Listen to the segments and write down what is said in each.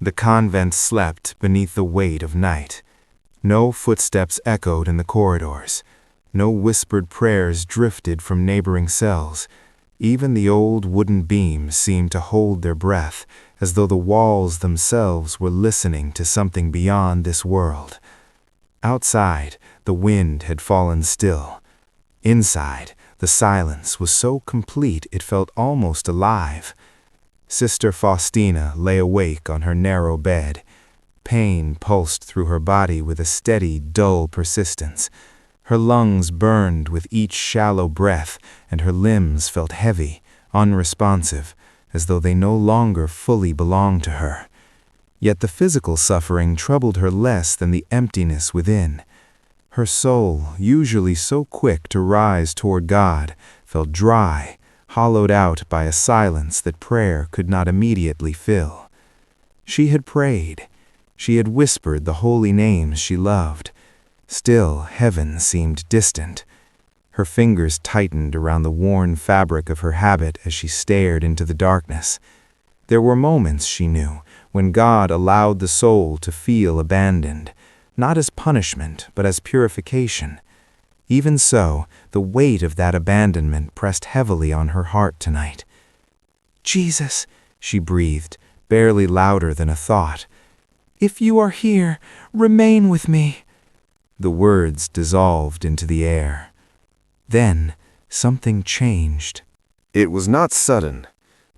The convent slept beneath the weight of night. No footsteps echoed in the corridors. No whispered prayers drifted from neighboring cells. Even the old wooden beams seemed to hold their breath, as though the walls themselves were listening to something beyond this world. Outside, the wind had fallen still. Inside, the silence was so complete it felt almost alive. Sister Faustina lay awake on her narrow bed. Pain pulsed through her body with a steady, dull persistence. Her lungs burned with each shallow breath, and her limbs felt heavy, unresponsive, as though they no longer fully belonged to her. Yet the physical suffering troubled her less than the emptiness within. Her soul, usually so quick to rise toward God, felt dry, hollowed out by a silence that prayer could not immediately fill. She had prayed. She had whispered the holy names she loved. Still, heaven seemed distant. Her fingers tightened around the worn fabric of her habit as she stared into the darkness. There were moments, she knew, when God allowed the soul to feel abandoned, not as punishment, but as purification. Even so, the weight of that abandonment pressed heavily on her heart tonight. "Jesus," she breathed, barely louder than a thought. "If you are here, remain with me." The words dissolved into the air. Then, something changed. It was not sudden.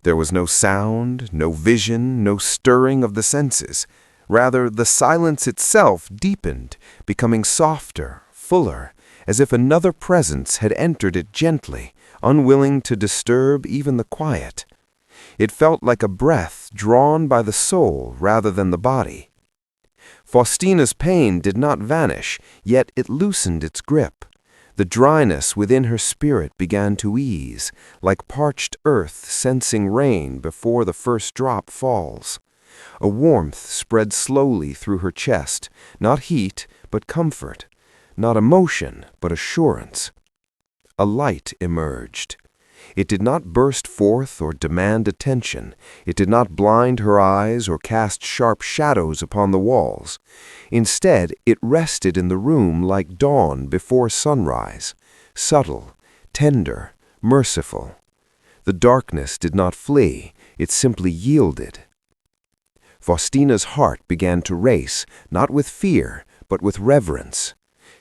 There was no sound, no vision, no stirring of the senses. Rather, the silence itself deepened, becoming softer, fuller, as if another presence had entered it gently, unwilling to disturb even the quiet. It felt like a breath drawn by the soul rather than the body. Faustina's pain did not vanish, yet it loosened its grip. The dryness within her spirit began to ease, like parched earth sensing rain before the first drop falls. A warmth spread slowly through her chest, not heat, but comfort. Not emotion, but assurance. A light emerged. It did not burst forth or demand attention. It did not blind her eyes or cast sharp shadows upon the walls. Instead, it rested in the room like dawn before sunrise, subtle, tender, merciful. The darkness did not flee, it simply yielded. Faustina's heart began to race, not with fear, but with reverence.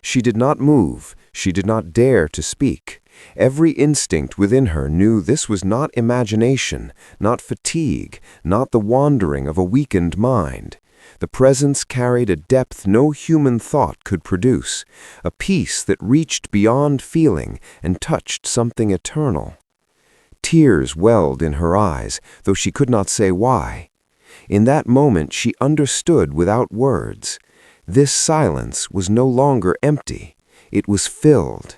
She did not move, she did not dare to speak. Every instinct within her knew this was not imagination, not fatigue, not the wandering of a weakened mind. The presence carried a depth no human thought could produce, a peace that reached beyond feeling and touched something eternal. Tears welled in her eyes, though she could not say why. In that moment she understood without words. This silence was no longer empty. It was filled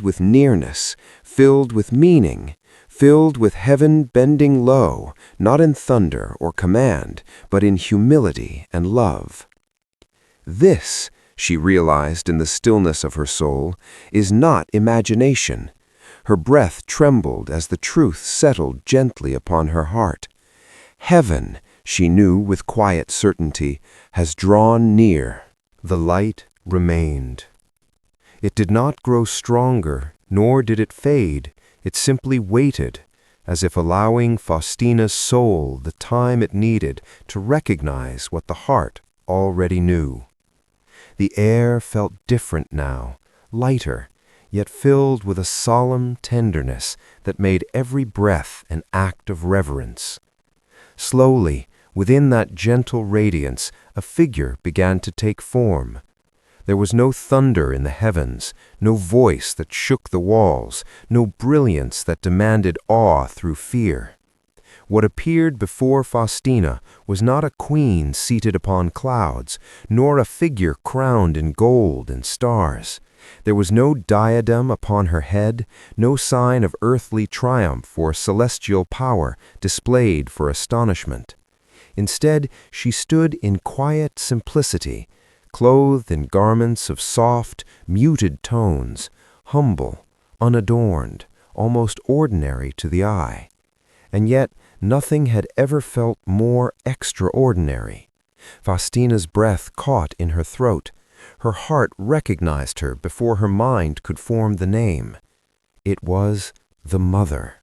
with nearness, filled with meaning, filled with heaven bending low, not in thunder or command, but in humility and love. This, she realized in the stillness of her soul, is not imagination. Her breath trembled as the truth settled gently upon her heart. Heaven, she knew with quiet certainty, has drawn near. The light remained. It did not grow stronger, nor did it fade. It simply waited, as if allowing Faustina's soul the time it needed to recognize what the heart already knew. The air felt different now, lighter, yet filled with a solemn tenderness that made every breath an act of reverence. Slowly, within that gentle radiance, a figure began to take form. There was no thunder in the heavens, no voice that shook the walls, no brilliance that demanded awe through fear. What appeared before Faustina was not a queen seated upon clouds, nor a figure crowned in gold and stars. There was no diadem upon her head, no sign of earthly triumph or celestial power displayed for astonishment. Instead, she stood in quiet simplicity, clothed in garments of soft, muted tones, humble, unadorned, almost ordinary to the eye. and yet nothing had ever felt more extraordinary. Faustina's breath caught in her throat. Her heart recognized her before her mind could form the name. It was the Mother.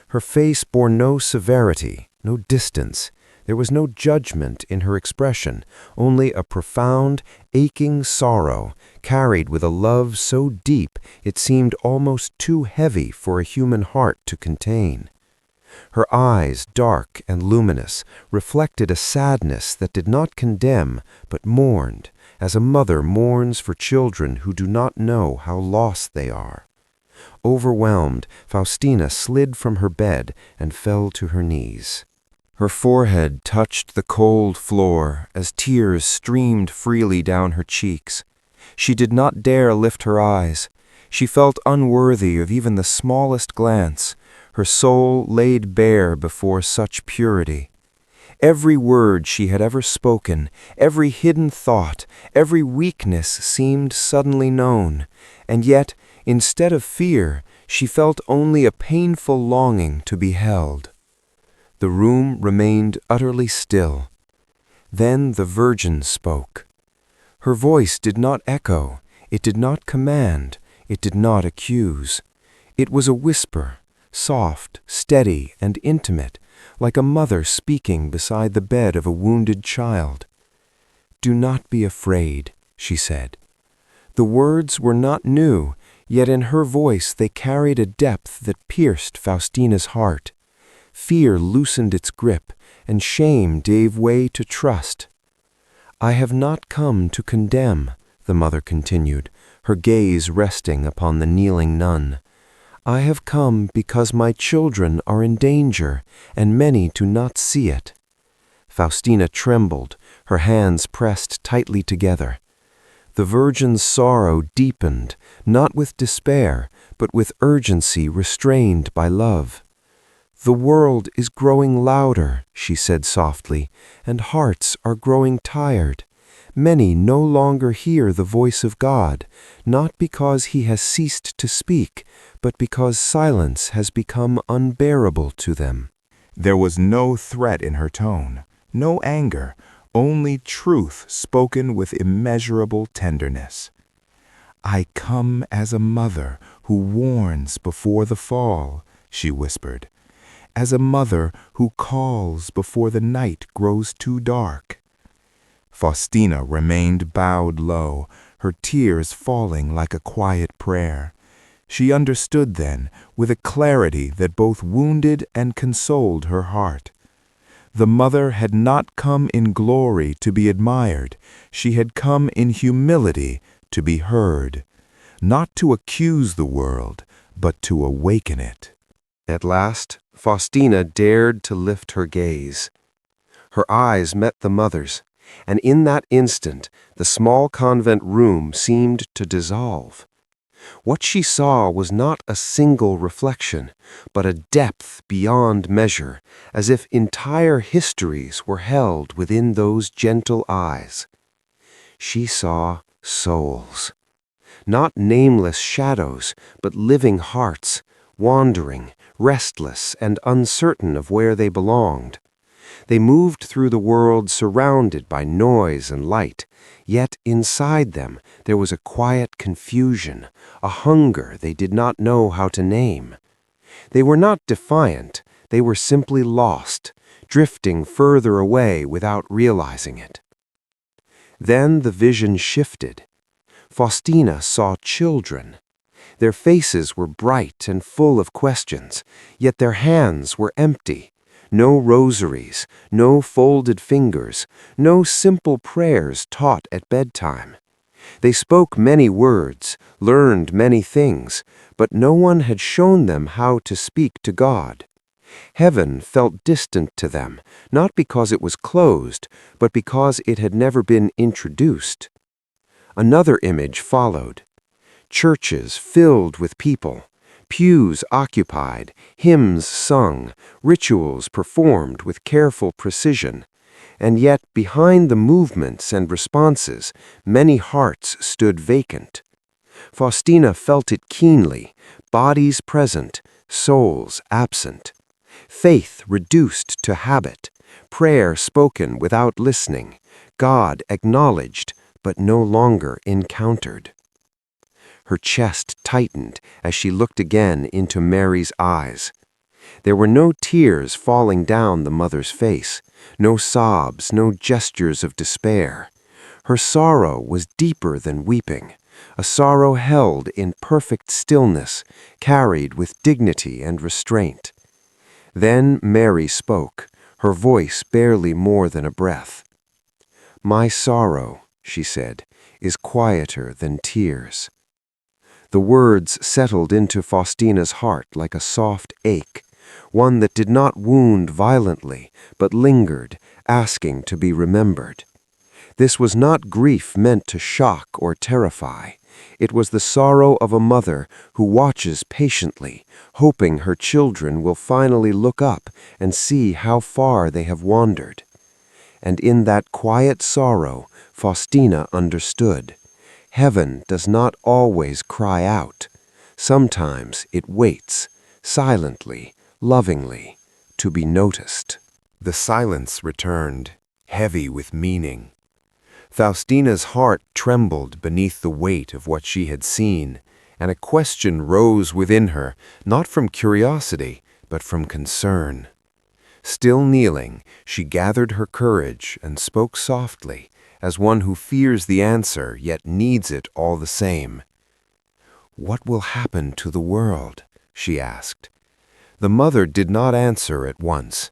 Her face bore no severity, no distance. There was no judgment in her expression, only a profound, aching sorrow, carried with a love so deep it seemed almost too heavy for a human heart to contain. Her eyes, dark and luminous, reflected a sadness that did not condemn, but mourned, as a mother mourns for children who do not know how lost they are. Overwhelmed, Faustina slid from her bed and fell to her knees. Her forehead touched the cold floor as tears streamed freely down her cheeks. She did not dare lift her eyes. She felt unworthy of even the smallest glance, her soul laid bare before such purity. Every word she had ever spoken, every hidden thought, every weakness seemed suddenly known, and yet, instead of fear, she felt only a painful longing to be held. The room remained utterly still. Then the Virgin spoke. Her voice did not echo, it did not command, it did not accuse. It was a whisper, soft, steady, and intimate, like a mother speaking beside the bed of a wounded child. "Do not be afraid," she said. The words were not new, yet in her voice they carried a depth that pierced Faustina's heart. Fear loosened its grip, and shame gave way to trust. "I have not come to condemn," the mother continued, her gaze resting upon the kneeling nun. "I have come because my children are in danger, and many do not see it." Faustina trembled, her hands pressed tightly together. The Virgin's sorrow deepened, not with despair, but with urgency restrained by love. "The world is growing louder," she said softly, "and hearts are growing tired. Many no longer hear the voice of God, not because he has ceased to speak, but because silence has become unbearable to them." There was no threat in her tone, no anger, only truth spoken with immeasurable tenderness. "I come as a mother who warns before the fall," she whispered, "as a mother who calls before the night grows too dark." Faustina remained bowed low, her tears falling like a quiet prayer. She understood then, with a clarity that both wounded and consoled her heart. The mother had not come in glory to be admired, she had come in humility to be heard, not to accuse the world, but to awaken it. At last, Faustina dared to lift her gaze. Her eyes met the mother's, and in that instant the small convent room seemed to dissolve. What she saw was not a single reflection, but a depth beyond measure, as if entire histories were held within those gentle eyes. She saw souls, not nameless shadows, but living hearts, wandering, restless, and uncertain of where they belonged. They moved through the world surrounded by noise and light, yet inside them there was a quiet confusion, a hunger they did not know how to name. They were not defiant, they were simply lost, drifting further away without realizing it. Then the vision shifted. Faustina saw children. Their faces were bright and full of questions, yet their hands were empty. No rosaries, no folded fingers, no simple prayers taught at bedtime. They spoke many words, learned many things, but no one had shown them how to speak to God. Heaven felt distant to them, not because it was closed, but because it had never been introduced. Another image followed. Churches filled with people, pews occupied, hymns sung, rituals performed with careful precision, and yet behind the movements and responses, many hearts stood vacant. Faustina felt it keenly, bodies present, souls absent. Faith reduced to habit, prayer spoken without listening, God acknowledged but no longer encountered. Her chest tightened as she looked again into Mary's eyes. There were no tears falling down the mother's face, no sobs, no gestures of despair. Her sorrow was deeper than weeping, a sorrow held in perfect stillness, carried with dignity and restraint. Then Mary spoke, her voice barely more than a breath. "My sorrow," she said, "is quieter than tears." The words settled into Faustina's heart like a soft ache, one that did not wound violently, but lingered, asking to be remembered. This was not grief meant to shock or terrify. It was the sorrow of a mother who watches patiently, hoping her children will finally look up and see how far they have wandered. And in that quiet sorrow, Faustina understood. Heaven does not always cry out. Sometimes it waits, silently, lovingly, to be noticed. The silence returned, heavy with meaning. Faustina's heart trembled beneath the weight of what she had seen, and a question rose within her, not from curiosity, but from concern. Still kneeling, she gathered her courage and spoke softly, as one who fears the answer yet needs it all the same. "What will happen to the world?" she asked. The mother did not answer at once.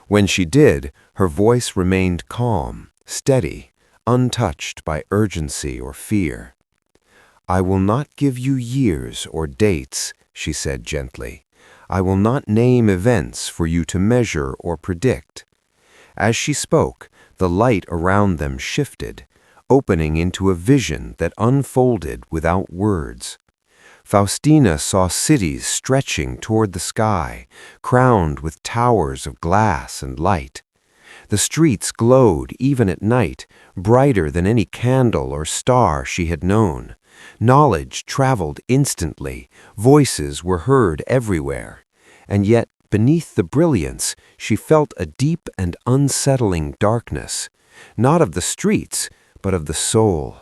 When she did, her voice remained calm, steady, untouched by urgency or fear. "I will not give you years or dates," she said gently. "I will not name events for you to measure or predict." As she spoke, the light around them shifted, opening into a vision that unfolded without words. Faustina saw cities stretching toward the sky, crowned with towers of glass and light. The streets glowed even at night, brighter than any candle or star she had known. Knowledge traveled instantly, voices were heard everywhere. And yet, beneath the brilliance, she felt a deep and unsettling darkness, not of the streets, but of the soul.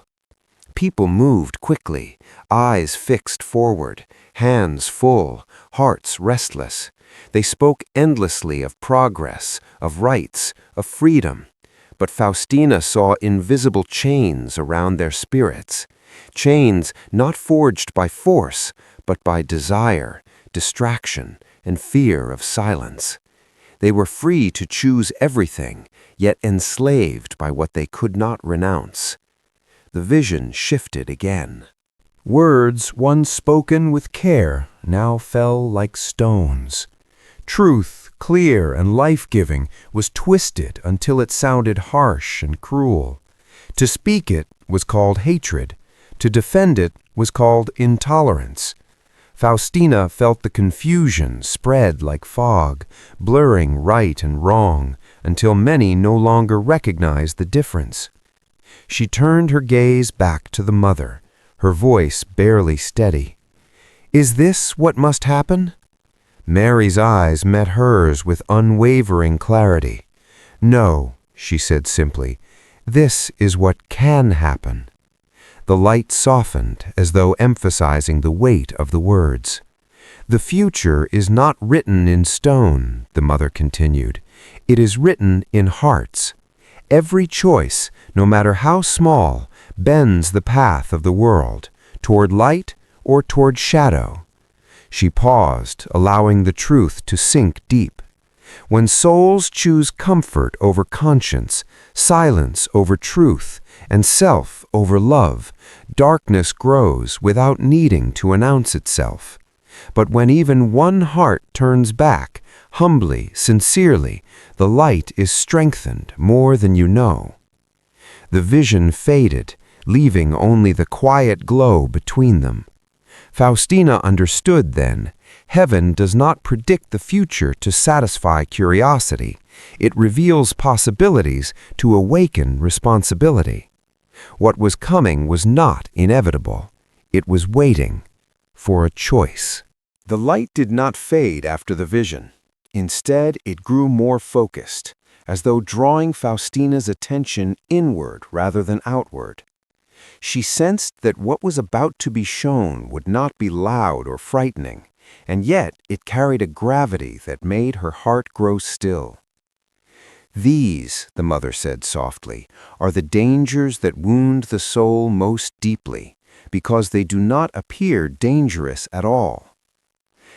People moved quickly, eyes fixed forward, hands full, hearts restless. They spoke endlessly of progress, of rights, of freedom. But Faustina saw invisible chains around their spirits, chains not forged by force, but by desire, distraction, and fear of silence. They were free to choose everything, yet enslaved by what they could not renounce. The vision shifted again. Words once spoken with care now fell like stones. Truth, clear and life-giving, was twisted until it sounded harsh and cruel. To speak it was called hatred. To defend it was called intolerance. Faustina felt the confusion spread like fog, blurring right and wrong, until many no longer recognized the difference. She turned her gaze back to the mother, her voice barely steady. "Is this what must happen?" Mary's eyes met hers with unwavering clarity. "No," she said simply, "this is what can happen." The light softened as though emphasizing the weight of the words. "The future is not written in stone," the mother continued. "It is written in hearts. Every choice, no matter how small, bends the path of the world, toward light or toward shadow." She paused, allowing the truth to sink deep. When souls choose comfort over conscience, silence over truth, and self over love, darkness grows without needing to announce itself. But when even one heart turns back, humbly, sincerely, the light is strengthened more than you know. The vision faded, leaving only the quiet glow between them. Faustina understood then, heaven does not predict the future to satisfy curiosity. It reveals possibilities to awaken responsibility. What was coming was not inevitable. It was waiting for a choice. The light did not fade after the vision. Instead, it grew more focused, as though drawing Faustina's attention inward rather than outward. She sensed that what was about to be shown would not be loud or frightening, and yet it carried a gravity that made her heart grow still. "These," the mother said softly, "are the dangers that wound the soul most deeply, because they do not appear dangerous at all."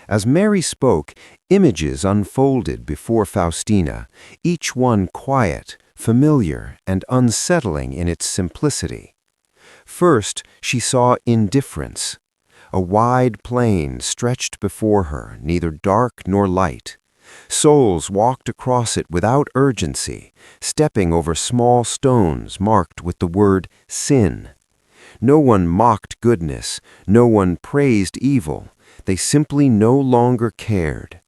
As Mary spoke, images unfolded before Faustina, each one quiet, familiar, and unsettling in its simplicity. First, she saw indifference. A wide plain stretched before her, neither dark nor light. Souls walked across it without urgency, stepping over small stones marked with the word sin. No one mocked goodness, no one praised evil. They simply no longer cared.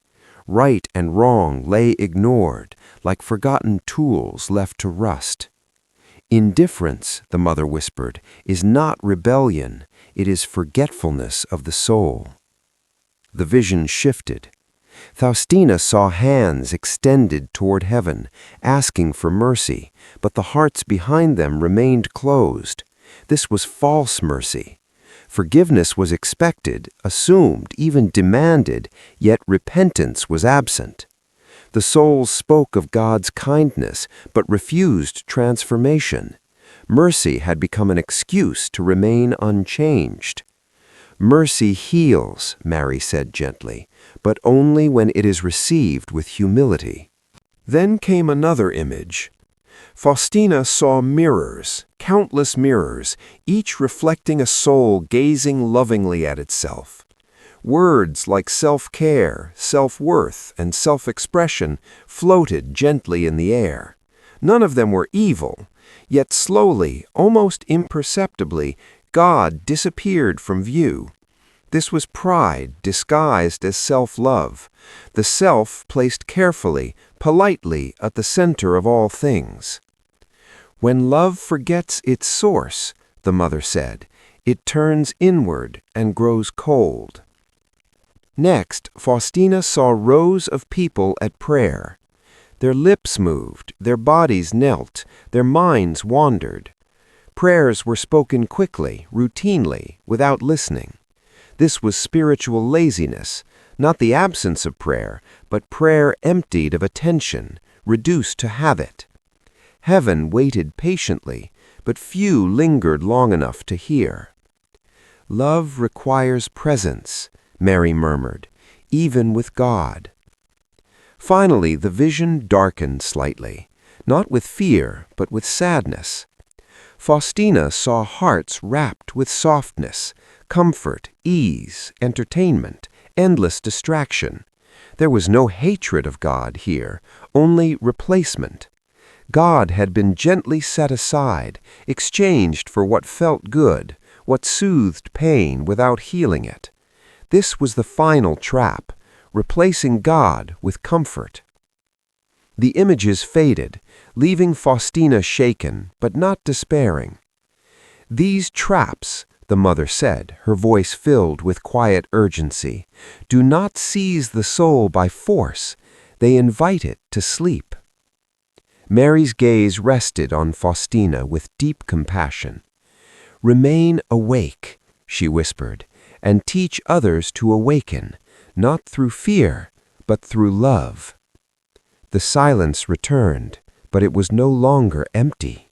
Right and wrong lay ignored, like forgotten tools left to rust. "Indifference," the mother whispered, "is not rebellion, it is forgetfulness of the soul." The vision shifted. Faustina saw hands extended toward heaven, asking for mercy, but the hearts behind them remained closed. This was false mercy. Forgiveness was expected, assumed, even demanded, yet repentance was absent. The souls spoke of God's kindness, but refused transformation. Mercy had become an excuse to remain unchanged. "Mercy heals," Mary said gently, "but only when it is received with humility." Then came another image. Faustina saw mirrors, countless mirrors, each reflecting a soul gazing lovingly at itself. Words like self-care, self-worth, and self-expression floated gently in the air. None of them were evil, yet slowly, almost imperceptibly, God disappeared from view. This was pride disguised as self-love, the self placed carefully, politely at the center of all things. "When love forgets its source," the mother said, "it turns inward and grows cold." Next, Faustina saw rows of people at prayer. Their lips moved, their bodies knelt, their minds wandered. Prayers were spoken quickly, routinely, without listening. This was spiritual laziness, not the absence of prayer, but prayer emptied of attention, reduced to habit. Heaven waited patiently, but few lingered long enough to hear. "Love requires presence," Mary murmured, "even with God." Finally, the vision darkened slightly, not with fear, but with sadness. Faustina saw hearts wrapped with softness, comfort, ease, entertainment, endless distraction. There was no hatred of God here, only replacement. God had been gently set aside, exchanged for what felt good, what soothed pain without healing it. This was the final trap, replacing God with comfort. The images faded, leaving Faustina shaken, but not despairing. "These traps," the mother said, her voice filled with quiet urgency, "do not seize the soul by force, they invite it to sleep." Mary's gaze rested on Faustina with deep compassion. "Remain awake," she whispered, "and teach others to awaken, not through fear, but through love." The silence returned, but it was no longer empty.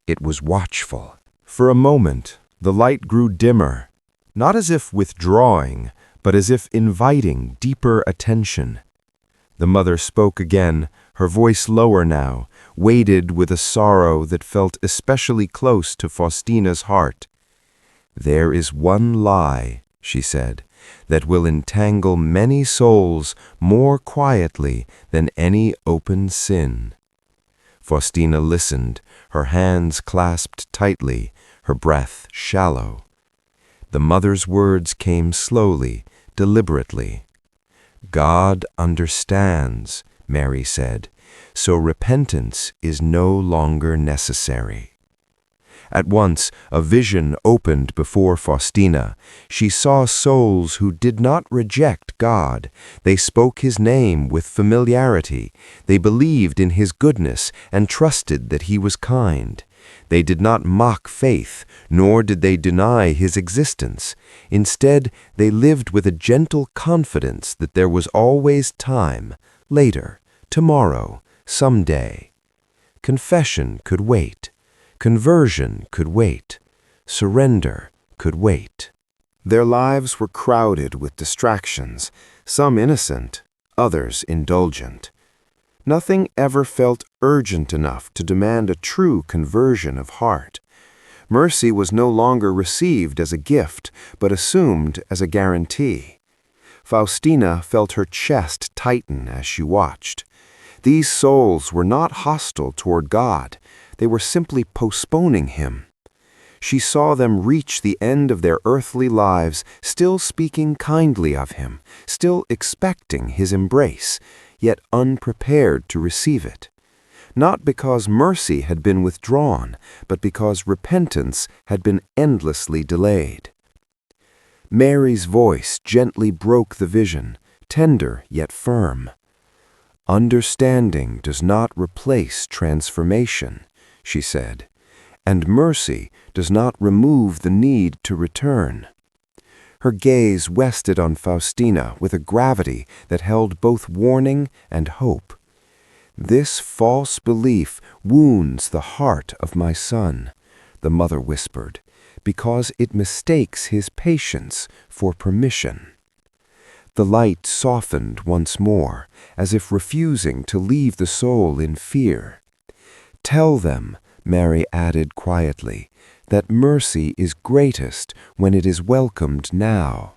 It was watchful. For a moment, the light grew dimmer, not as if withdrawing, but as if inviting deeper attention. The mother spoke again, her voice lower now, weighted with a sorrow that felt especially close to Faustina's heart. "There is one lie," she said, "that will entangle many souls more quietly than any open sin." Faustina listened, her hands clasped tightly, her breath shallow. The mother's words came slowly, deliberately. "God understands," Mary said, "so repentance is no longer necessary." At once, a vision opened before Faustina. She saw souls who did not reject God. They spoke his name with familiarity. They believed in his goodness and trusted that he was kind. They did not mock faith, nor did they deny his existence. Instead, they lived with a gentle confidence that there was always time, later, tomorrow, someday. Confession could wait. Conversion could wait. Surrender could wait. Their lives were crowded with distractions, some innocent, others indulgent. Nothing ever felt urgent enough to demand a true conversion of heart. Mercy was no longer received as a gift, but assumed as a guarantee. Faustina felt her chest tighten as she watched. These souls were not hostile toward God. They were simply postponing him. She saw them reach the end of their earthly lives, still speaking kindly of him, still expecting his embrace, yet unprepared to receive it. Not because mercy had been withdrawn, but because repentance had been endlessly delayed. Mary's voice gently broke the vision, tender yet firm. "Understanding does not replace transformation," she said, "and mercy does not remove the need to return." Her gaze rested on Faustina with a gravity that held both warning and hope. "This false belief wounds the heart of my son," the mother whispered, "because it mistakes his patience for permission." The light softened once more, as if refusing to leave the soul in fear. "Tell them," Mary added quietly, "that mercy is greatest when it is welcomed now."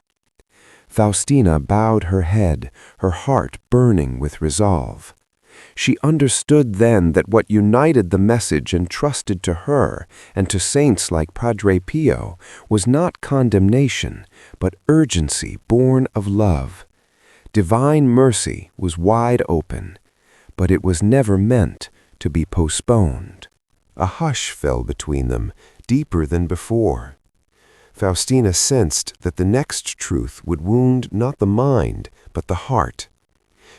Faustina bowed her head, her heart burning with resolve. She understood then that what united the message entrusted to her and to saints like Padre Pio was not condemnation, but urgency born of love. Divine mercy was wide open, but it was never meant to be postponed. A hush fell between them, deeper than before. Faustina sensed that the next truth would wound not the mind, but the heart.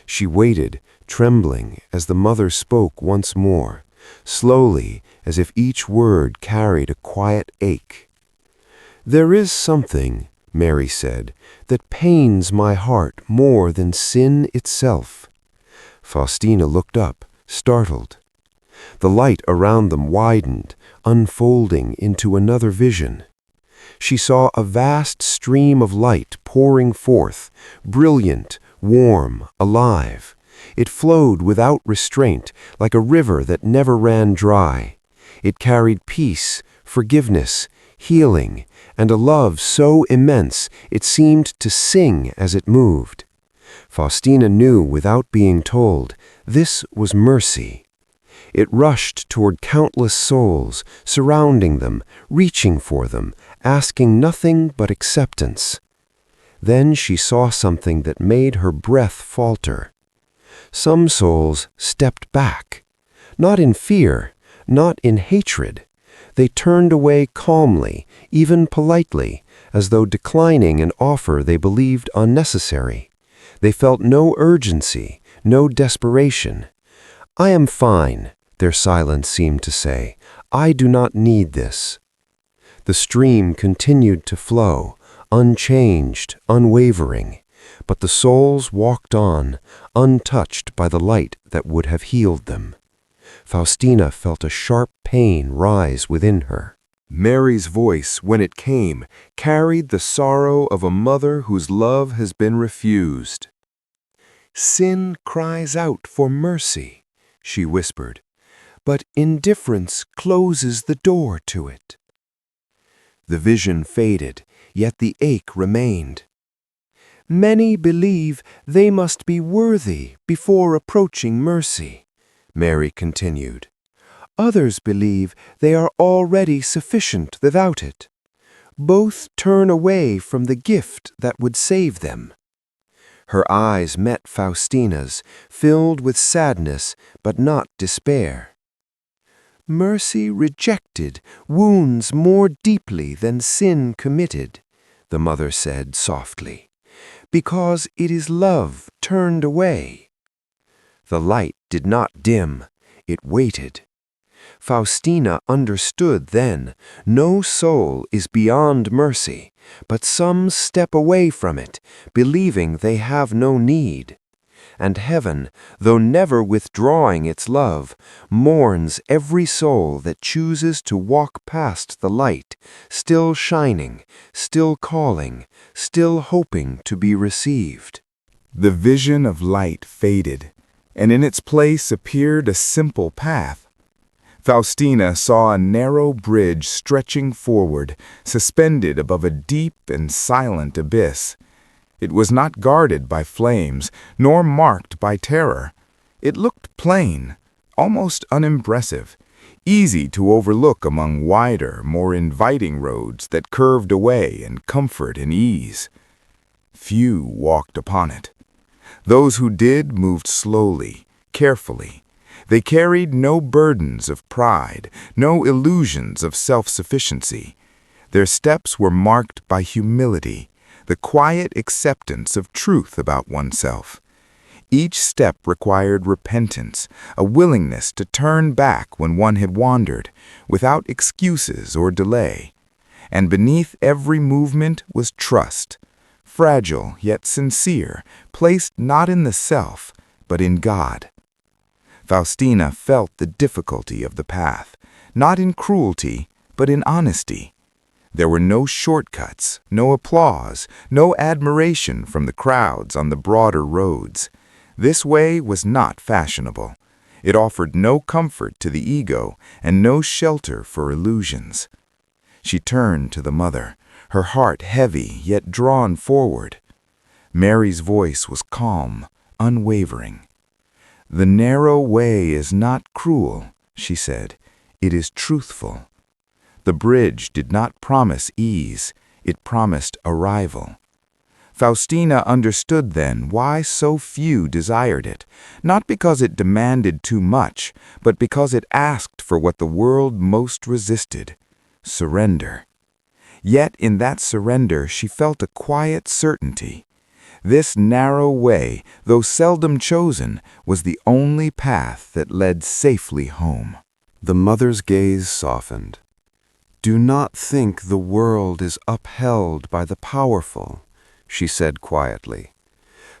She waited, trembling, as the mother spoke once more, slowly, as if each word carried a quiet ache. "There is something," Mary said, "that pains my heart more than sin itself." Faustina looked up, startled. The light around them widened, unfolding into another vision. She saw a vast stream of light pouring forth, brilliant, warm, alive. It flowed without restraint, like a river that never ran dry. It carried peace, forgiveness, healing, and a love so immense it seemed to sing as it moved. Faustina knew without being told, this was mercy. It rushed toward countless souls, surrounding them, reaching for them, asking nothing but acceptance. Then she saw something that made her breath falter. Some souls stepped back, not in fear, not in hatred. They turned away calmly, even politely, as though declining an offer they believed unnecessary. They felt no urgency, no desperation. "I am fine," their silence seemed to say. "I do not need this." The stream continued to flow, unchanged, unwavering, but the souls walked on, untouched by the light that would have healed them. Faustina felt a sharp pain rise within her. Mary's voice, when it came, carried the sorrow of a mother whose love has been refused. "Sin cries out for mercy," she whispered, "but indifference closes the door to it." The vision faded, yet the ache remained. "Many believe they must be worthy before approaching mercy," Mary continued. "Others believe they are already sufficient without it. Both turn away from the gift that would save them." Her eyes met Faustina's, filled with sadness but not despair. Mercy rejected wounds more deeply than sin committed, the mother said softly, because it is love turned away. The light did not dim, it waited. Faustina understood then, no soul is beyond mercy, but some step away from it, believing they have no need. And heaven, though never withdrawing its love, mourns every soul that chooses to walk past the light, still shining, still calling, still hoping to be received. The vision of light faded, and in its place appeared a simple path. Faustina saw a narrow bridge stretching forward, suspended above a deep and silent abyss. It was not guarded by flames, nor marked by terror. It looked plain, almost unimpressive, easy to overlook among wider, more inviting roads that curved away in comfort and ease. Few walked upon it. Those who did moved slowly, carefully. They carried no burdens of pride, no illusions of self-sufficiency. Their steps were marked by humility, the quiet acceptance of truth about oneself. Each step required repentance, a willingness to turn back when one had wandered, without excuses or delay. And beneath every movement was trust, fragile yet sincere, placed not in the self, but in God. Faustina felt the difficulty of the path, not in cruelty, but in honesty. There were no shortcuts, no applause, no admiration from the crowds on the broader roads. This way was not fashionable. It offered no comfort to the ego and no shelter for illusions. She turned to the mother, her heart heavy yet drawn forward. Mary's voice was calm, unwavering. "The narrow way is not cruel," she said. "It is truthful." The bridge did not promise ease, it promised arrival. Faustina understood then why so few desired it, not because it demanded too much, but because it asked for what the world most resisted: surrender. Yet in that surrender she felt a quiet certainty. This narrow way, though seldom chosen, was the only path that led safely home. The mother's gaze softened. "Do not think the world is upheld by the powerful," she said quietly.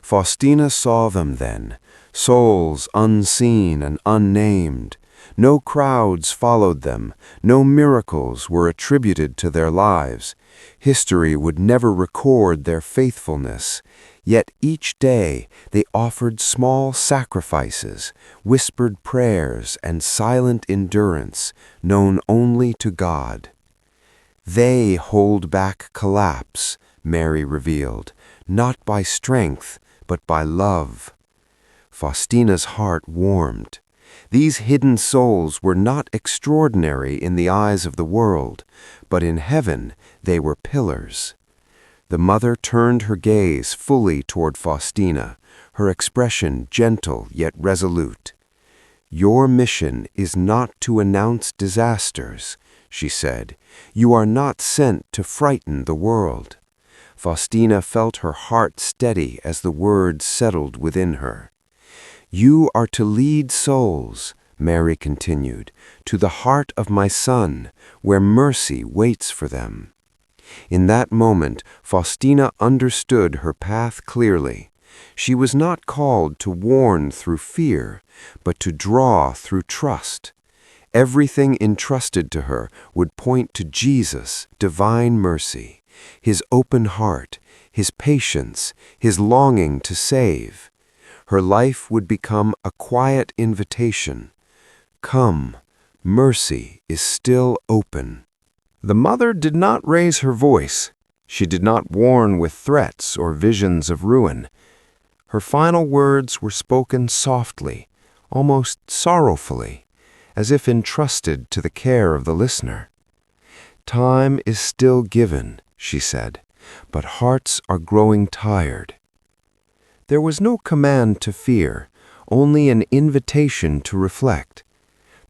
Faustina saw them then, souls unseen and unnamed. No crowds followed them, no miracles were attributed to their lives. History would never record their faithfulness. Yet each day they offered small sacrifices, whispered prayers, and silent endurance, known only to God. "They hold back collapse," Mary revealed, "not by strength, but by love." Faustina's heart warmed. These hidden souls were not extraordinary in the eyes of the world, but in heaven they were pillars. The mother turned her gaze fully toward Faustina, her expression gentle yet resolute. "Your mission is not to announce disasters," she said. "You are not sent to frighten the world." Faustina felt her heart steady as the words settled within her. "You are to lead souls," Mary continued, "to the heart of my Son, where mercy waits for them." In that moment, Faustina understood her path clearly. She was not called to warn through fear, but to draw through trust. Everything entrusted to her would point to Jesus' divine mercy, his open heart, his patience, his longing to save. Her life would become a quiet invitation. Come, mercy is still open. The mother did not raise her voice. She did not warn with threats or visions of ruin. Her final words were spoken softly, almost sorrowfully, as if entrusted to the care of the listener. "Time is still given," she said, "but hearts are growing tired." There was no command to fear, only an invitation to reflect.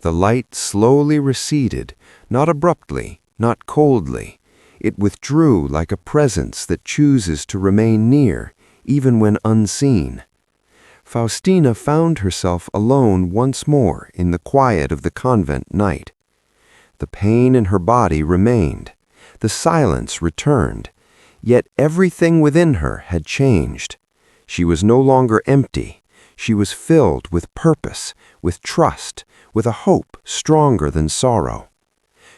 The light slowly receded, not abruptly, not coldly. It withdrew like a presence that chooses to remain near, even when unseen. Faustina found herself alone once more in the quiet of the convent night. The pain in her body remained. The silence returned. Yet everything within her had changed. She was no longer empty. She was filled with purpose, with trust, with a hope stronger than sorrow.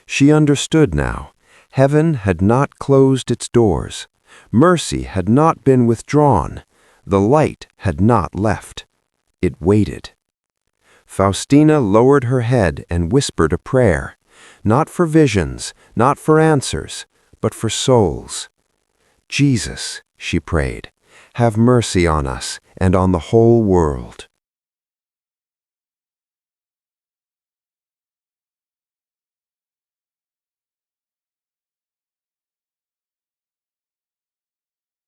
She understood now. Heaven had not closed its doors. Mercy had not been withdrawn. The light had not left. It waited. Faustina lowered her head and whispered a prayer, not for visions, not for answers, but for souls. Jesus, she prayed, have mercy on us and on the whole world.